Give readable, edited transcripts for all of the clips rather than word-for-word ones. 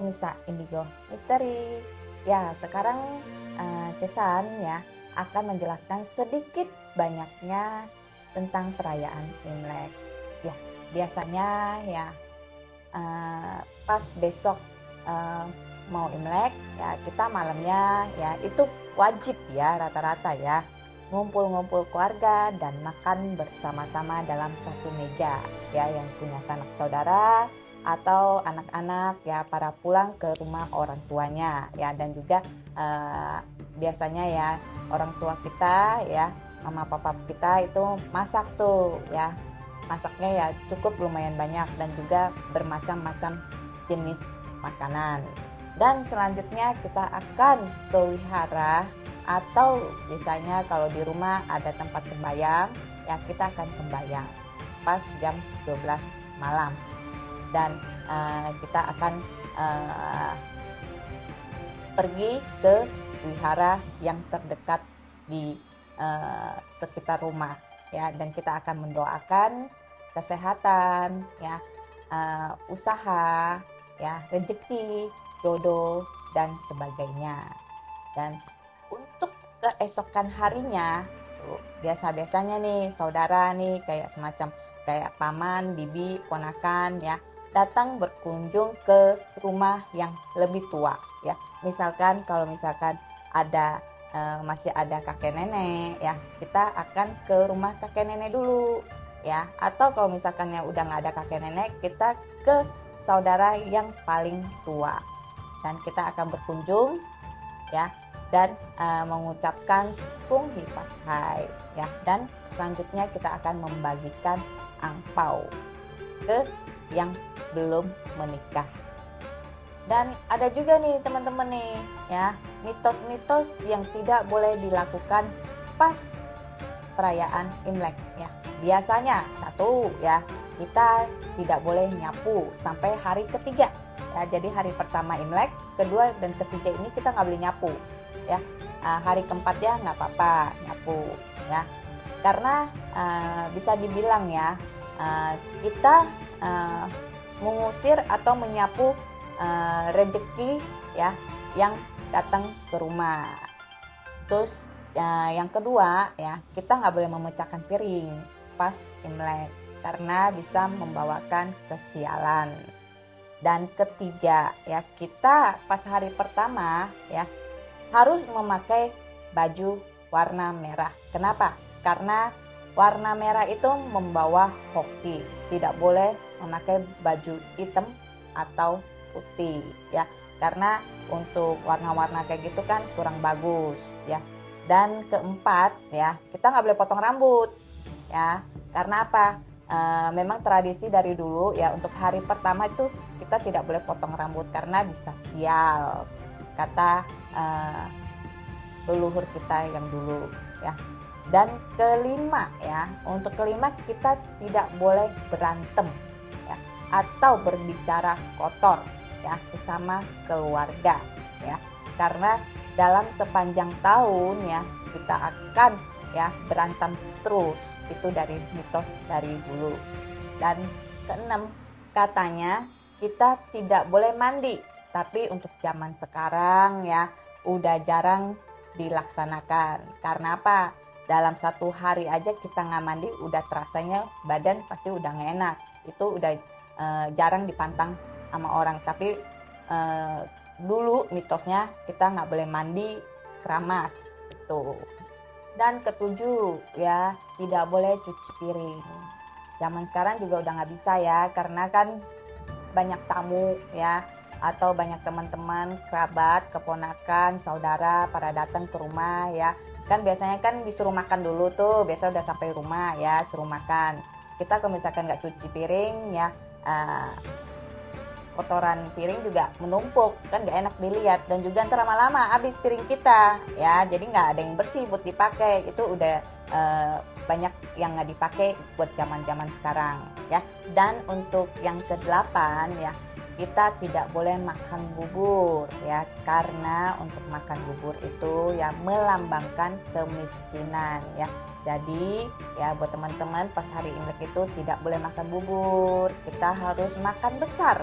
pemirsa Indigo Misteri. Ya, sekarang Cesan ya akan menjelaskan sedikit banyaknya tentang perayaan Imlek. Ya, biasanya ya pas besok mau Imlek ya kita malamnya ya itu wajib ya rata-rata ya ngumpul-ngumpul keluarga dan makan bersama-sama dalam satu meja ya, yang punya sanak saudara atau anak-anak ya para pulang ke rumah orang tuanya ya, dan juga biasanya ya orang tua kita ya, mama papa kita itu masak tuh ya, masaknya ya cukup lumayan banyak dan juga bermacam-macam jenis makanan. Dan selanjutnya kita akan ke wihara, atau biasanya kalau di rumah ada tempat sembahyang ya kita akan sembahyang pas jam 12 malam. Dan kita akan pergi ke wihara yang terdekat di sekitar rumah ya, dan kita akan mendoakan kesehatan ya, usaha ya, rezeki, jodoh dan sebagainya. Dan untuk keesokan harinya biasanya nih saudara nih kayak semacam kayak paman, bibi, ponakan ya datang berkunjung ke rumah yang lebih tua ya. Misalkan kalau ada masih ada kakek nenek ya, kita akan ke rumah kakek nenek dulu ya, atau kalau misalkan ya udah nggak ada kakek nenek, kita ke saudara yang paling tua dan kita akan berkunjung ya, dan mengucapkan Kung Hi Fat Hai ya, dan selanjutnya kita akan membagikan angpau ke yang belum menikah. Dan ada juga nih teman-teman nih ya, mitos-mitos yang tidak boleh dilakukan pas perayaan Imlek ya. Biasanya satu ya, kita tidak boleh nyapu sampai hari ketiga ya. Jadi hari pertama Imlek, kedua dan ketiga ini kita nggak boleh nyapu ya. Hari keempat ya nggak apa-apa nyapu ya, karena bisa dibilang ya kita mengusir atau menyapu rezeki ya yang datang ke rumah. Terus yang kedua ya, kita nggak boleh memecahkan piring pas Imlek karena bisa membawakan kesialan. Dan ketiga ya, kita pas hari pertama ya harus memakai baju warna merah. Kenapa? Karena warna merah itu membawa hoki. Tidak boleh memakai baju hitam atau putih ya, karena untuk warna-warna kayak gitu kan kurang bagus ya. Dan keempat ya, kita nggak boleh potong rambut ya, karena apa? Memang tradisi dari dulu ya, untuk hari pertama itu kita tidak boleh potong rambut karena bisa sial, kata leluhur kita yang dulu ya. Dan kelima ya, untuk kelima kita tidak boleh berantem ya, atau berbicara kotor ya sesama keluarga ya, karena dalam sepanjang tahun ya kita akan ya berantem terus, itu dari mitos dari dulu. Dan keenam, katanya kita tidak boleh mandi, tapi untuk zaman sekarang ya udah jarang dilaksanakan. Karena apa? Dalam satu hari aja kita nggak mandi udah terasanya badan pasti udah nggak enak. Itu udah jarang dipantang sama orang. Tapi dulu mitosnya kita nggak boleh mandi keramas itu. Dan ketujuh ya, tidak boleh cuci piring. Zaman sekarang juga udah nggak bisa ya, karena kan banyak tamu ya, atau banyak teman-teman, kerabat, keponakan, saudara pada datang ke rumah ya. Kan biasanya kan disuruh makan dulu tuh, biasa udah sampai rumah ya suruh makan. Kita kalau misalkan nggak cuci piring ya, kotoran piring juga menumpuk, kan nggak enak dilihat, dan juga ntar lama-lama habis piring kita ya, jadi nggak ada yang bersih buat dipakai. Itu udah banyak yang nggak dipakai buat zaman-zaman sekarang ya. Dan untuk yang kedelapan ya, kita tidak boleh makan bubur ya, karena untuk makan bubur itu ya melambangkan kemiskinan ya. Jadi ya buat teman-teman pas hari Imlek itu tidak boleh makan bubur, kita harus makan besar.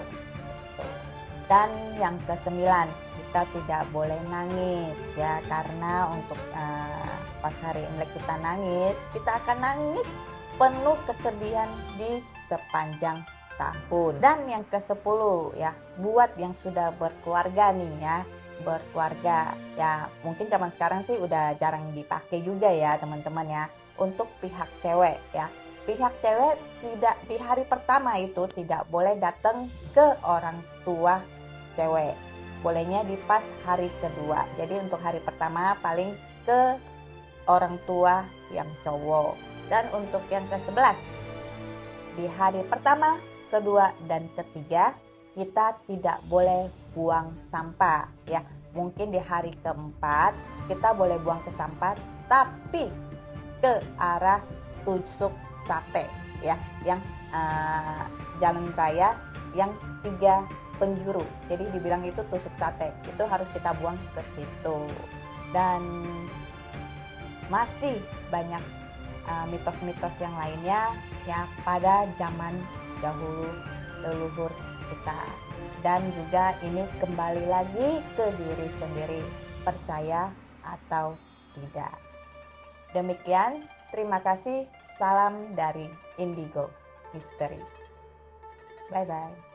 Dan yang kesembilan, kita tidak boleh nangis ya, karena untuk pas hari Imlek kita nangis, kita akan nangis penuh kesedihan di sepanjang tahun. Dan yang ke-10 ya, buat yang sudah berkeluarga nih ya, berkeluarga ya, mungkin zaman sekarang sih udah jarang dipakai juga ya teman-teman ya. Untuk pihak cewek ya, pihak cewek tidak di hari pertama itu tidak boleh datang ke orang tua cewek, bolehnya di pas hari kedua. Jadi untuk hari pertama paling ke orang tua yang cowok. Dan untuk yang ke-11, di hari pertama, kedua, dan ketiga kita tidak boleh buang sampah ya. Mungkin di hari keempat kita boleh buang ke sampah, tapi ke arah tusuk sate ya, yang jalan raya yang 3 penjuru, jadi dibilang itu tusuk sate, itu harus kita buang ke situ. Dan masih banyak mitos-mitos yang lainnya ya pada zaman dahulu leluhur kita. Dan juga ini kembali lagi ke diri sendiri, percaya atau tidak. Demikian, terima kasih, salam dari Indigo History. Bye bye.